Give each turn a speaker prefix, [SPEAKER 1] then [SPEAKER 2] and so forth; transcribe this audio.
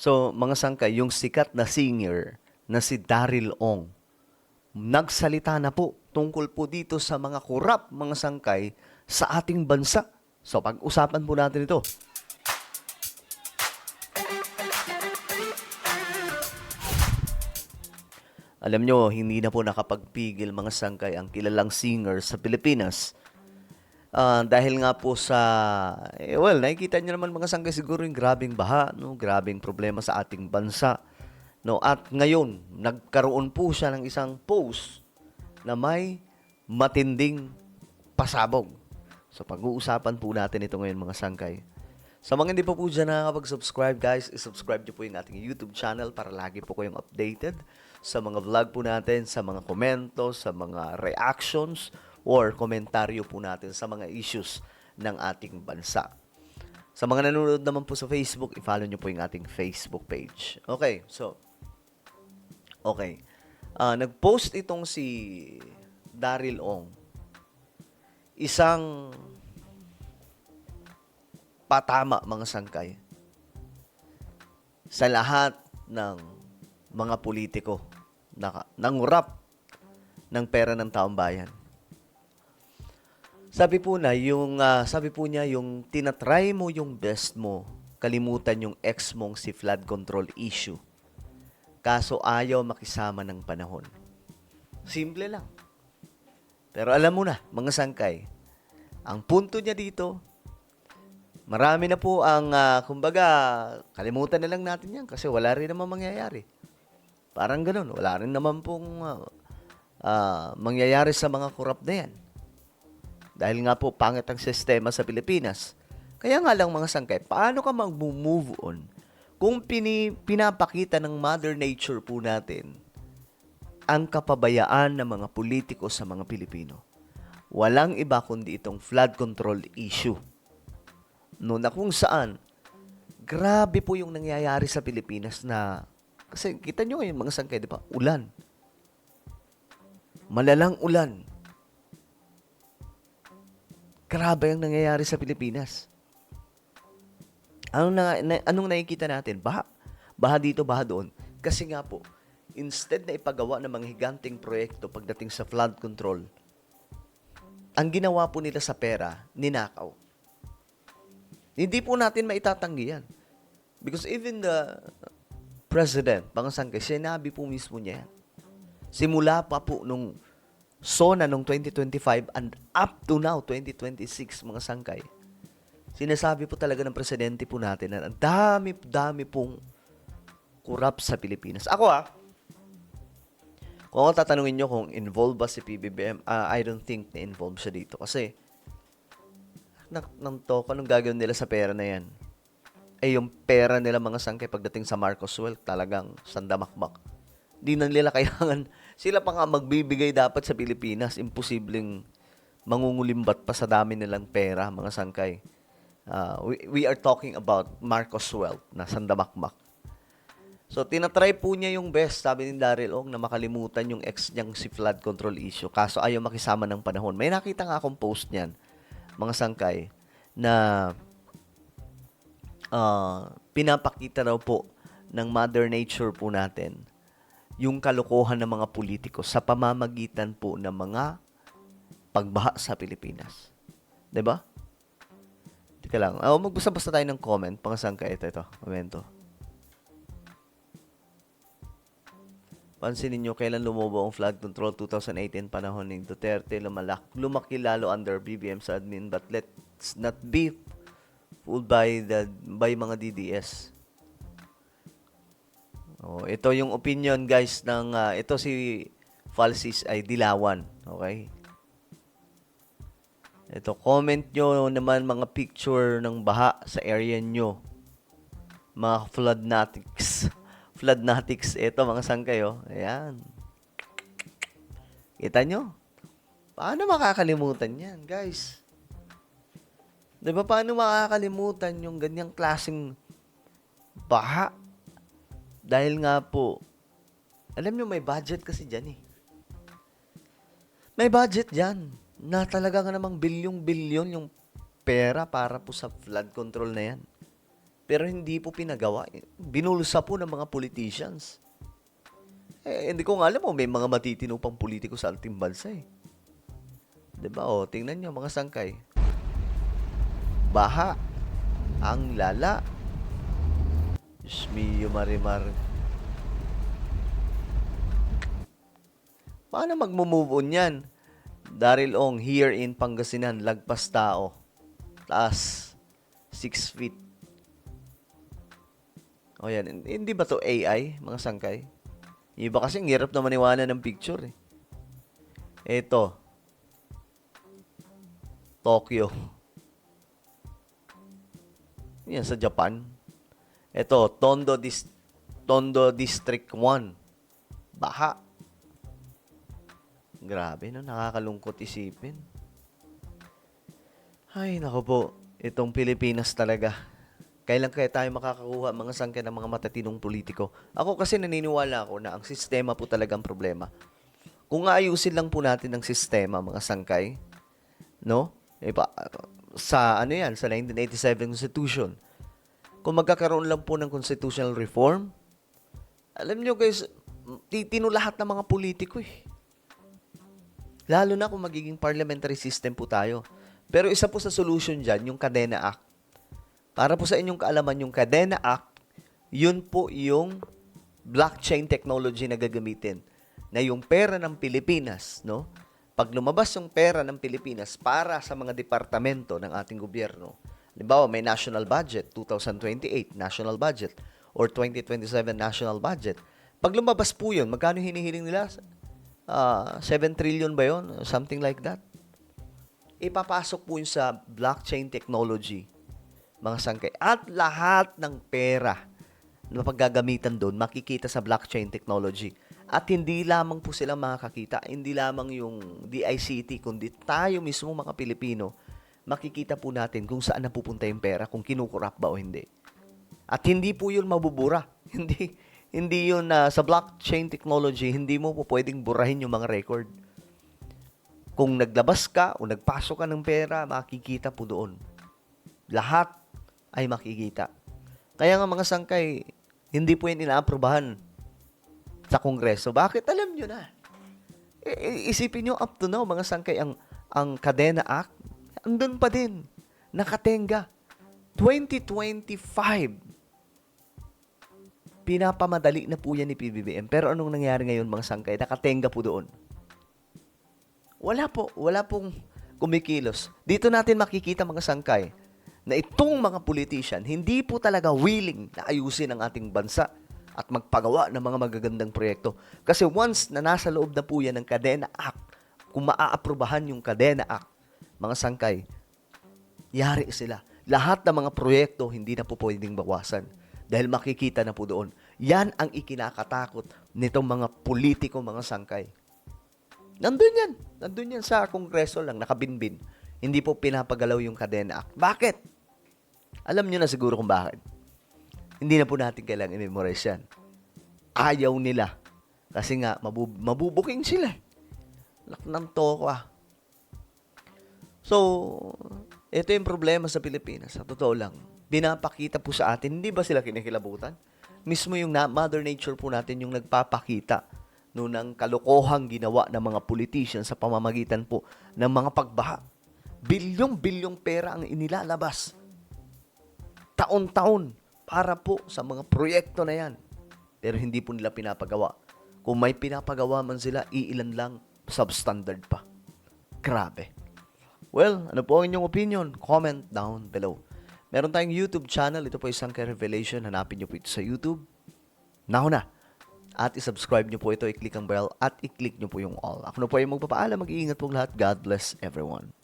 [SPEAKER 1] So, mga sangkay, yung sikat na singer na si Daryl Ong, nagsalita na po tungkol po dito sa mga kurap, mga sangkay, sa ating bansa. So, pag-usapan po natin ito. Alam nyo, hindi na po nakapagpigil mga sangkay ang kilalang singer sa Pilipinas. Dahil nga po sa, nakikita nyo naman mga sangkay siguro yung grabing baha, no? Grabing problema sa ating bansa. No? At ngayon, nagkaroon po siya ng isang post na may matinding pasabog. So pag-uusapan po natin ito ngayon mga sangkay. Sa mga hindi pa po dyan nakakapag-subscribe guys, isubscribe nyo po yung ating YouTube channel para lagi po kayong updated sa mga vlog po natin, sa mga komento, sa mga reactions, or komentaryo po natin sa mga issues ng ating bansa. Sa mga nanonood naman po sa Facebook, i-follow nyo po yung ating Facebook page. Okay. Nag-post itong si Daryl Ong. Isang patama mga sangkay sa lahat ng mga politiko na nangurap ng pera ng taong bayan. Sabi po niya yung tinatry mo yung best mo, kalimutan yung ex mong si flood control issue. Kaso ayaw makisama ng panahon. Simple lang. Pero alam mo na, mga sangkay, ang punto niya dito, marami na po ang, kumbaga, kalimutan na lang natin yan kasi wala rin naman mangyayari. Parang ganun, wala rin naman pong mangyayari sa mga korap na yan. Dahil nga po, pangit ang sistema sa Pilipinas. Kaya nga lang mga sangkay, paano ka mag-move on kung pinapakita ng Mother Nature po natin ang kapabayaan ng mga politiko sa mga Pilipino? Walang iba kundi itong flood control issue. No, na kung saan, grabe po yung nangyayari sa Pilipinas na, kasi kita nyo ngayon mga sangkay, di ba? Ulan. Malalang ulan. Grabe ang nangyayari sa Pilipinas. Anong nakikita natin? Baha. Baha dito, baha doon. Kasi nga po, instead na ipagawa ng mga higanting proyekto pagdating sa flood control, ang ginawa po nila sa pera, ninakaw. Hindi po natin maitatanggi yan. Because even the president, mga sangkay, sinabi po mismo niya yan. Simula pa po nung SONA nung 2025 and up to now, 2026, mga sangkay, sinasabi po talaga ng presidente po natin na ang dami pong kurap sa Pilipinas. Kung ako tatanungin nyo kung involved ba si PBBM, I don't think na involved siya dito. Kasi, anong gagawin nila sa pera na yan? Yung pera nila mga sangkay pagdating sa Marcos Wealth, talagang sandamakmak. Di na nila kailangan, sila pa nga magbibigay dapat sa Pilipinas, imposibleng mangungulimbat pa sa dami nilang pera, mga sangkay. We are talking about Marcos Wealth na sandamakmak. So, tinatry po niya yung best, sabi ni Daryl Ong, na makalimutan yung ex niyang si flood control issue. Kaso ayaw makisama ng panahon. May nakita nga akong post niyan, mga sangkay, na pinapakita raw po ng Mother Nature po natin yung kalokohan ng mga politiko sa pamamagitan po ng mga pagbaha sa Pilipinas. 'Di ba? Teka lang. Magbasa-basa tayo ng comment. Pangasangkay ito. Momento. Pansinin nyo, kailan lumobo ang flood control? 2018, panahon ni Duterte. Lumaki lalo under BBM sa admin. But let's not be fooled by mga DDS. Ito yung opinion guys ng ito si Falsis ay Dilawan, okay? Ito comment nyo naman mga picture ng baha sa area nyo. Mga floodnatics ito mga sangkay Ayan. Kita nyo? Paano makakalimutan yan, guys? 'Di ba paano makakalimutan yung ganyang klaseng baha? Dahil nga po, alam nyo, may budget kasi dyan eh. May budget dyan na talaga nga namang bilyon-bilyon yung pera para po sa flood control na yan. pero hindi po pinagawa. Binulsa po ng mga politicians. Hindi ko nga alam mo, may mga matitino pang politiko sa ating bansa eh. 'Di ba? O, tingnan nyo mga sangkay. Baha. Ang lala. Diyos mio, Marimar. Paano magmo-move on yan? Daryl Ong, here in Pangasinan, lagpas tao. Taas, 6 feet. O yan, hindi ba to AI, mga sangkay? Iba kasi, ang hirap na maniwala ng picture eh. Ito, Tokyo. Yan, sa Japan. Ito, Tondo District 1. Baha. Grabe, no? Nakakalungkot isipin. Ay, nako po. Itong Pilipinas talaga. Kailan kaya tayo makakakuha mga sangkay ng mga matatinong politiko? Ako kasi naniniwala ako na ang sistema po talagang problema. Kung aayusin lang po natin ang sistema, mga sangkay, no? Sa ano yan, sa 1987 Constitution. Kung magkakaroon lang po ng constitutional reform, alam nyo guys, titino lahat ng mga politiko eh. Lalo na kung magiging parliamentary system po tayo. Pero isa po sa solution dyan, yung Kadena Act. Para po sa inyong kaalaman, yung Kadena Act, yun po yung blockchain technology na gagamitin. Na yung pera ng Pilipinas, no? Pag lumabas yung pera ng Pilipinas para sa mga departamento ng ating gobyerno, halimbawa may national budget, 2028 national budget, or 2027 national budget. Pag lumabas po yun, magkano hinihiling nila? 7 trillion ba yun? Something like that. Ipapasok po yun sa blockchain technology, mga sangkay. At lahat ng pera na paggagamitan doon, makikita sa blockchain technology. At hindi lamang po sila makakakita, hindi lamang yung DICT, kundi tayo mismo mga Pilipino, makikita po natin kung saan napupunta yung pera, kung kinukurap ba o hindi. At hindi po yun mabubura. Hindi yun sa blockchain technology, hindi mo po pwedeng burahin yung mga record. Kung naglabas ka o nagpasok ka ng pera, makikita po doon. Lahat ay makikita. Kaya nga mga sangkay, hindi po yan inaaprobahan sa Kongreso. Bakit? Alam nyo na. Isipin nyo up to now, mga sangkay, ang Kadena Act, andun pa din. Nakatenga. 2025. Pinapamadali na po yan ni PBBM. Pero anong nangyari ngayon mga sangkay? Nakatenga po doon. Wala pong kumikilos. Dito natin makikita mga sangkay na itong mga politician hindi po talaga willing na ayusin ang ating bansa at magpagawa ng mga magagandang proyekto. Kasi once na nasa loob na po yan ng Kadena Act, kung maaaprubahan yung Kadena Act, mga sangkay, yari sila. Lahat ng mga proyekto hindi na po pwedeng bawasan. Dahil makikita na po doon. Yan ang ikinakatakot nitong mga politiko, mga sangkay. Nandun yan sa Kongreso lang, nakabinbin. Hindi po pinapagalaw yung Kadena Act. Bakit? Alam nyo na siguro kung bakit. Hindi na po natin kailangan i-memorize yan. Ayaw nila. Kasi nga, mabubuking sila. Lak ng toko ah. So, ito yung problema sa Pilipinas. Sa totoo lang. Binapakita po sa atin, hindi ba sila kinikilabutan? Mismo yung Mother Nature po natin yung nagpapakita noon ng kalokohang ginawa ng mga politicians sa pamamagitan po ng mga pagbaha. Bilyong-bilyong pera ang inilalabas. Taon-taon para po sa mga proyekto na yan. Pero hindi po nila pinapagawa. Kung may pinapagawa man sila, iilan lang, substandard pa. Grabe. Well, ano po ang inyong opinion? Comment down below. Meron tayong YouTube channel. Ito po isang Revelation. Hanapin nyo po ito sa YouTube. Now na. At isubscribe nyo po ito. I-click ang bell at i-click nyo po yung all. Ako na po yung magpapaalam. Mag-iingat po lahat. God bless everyone.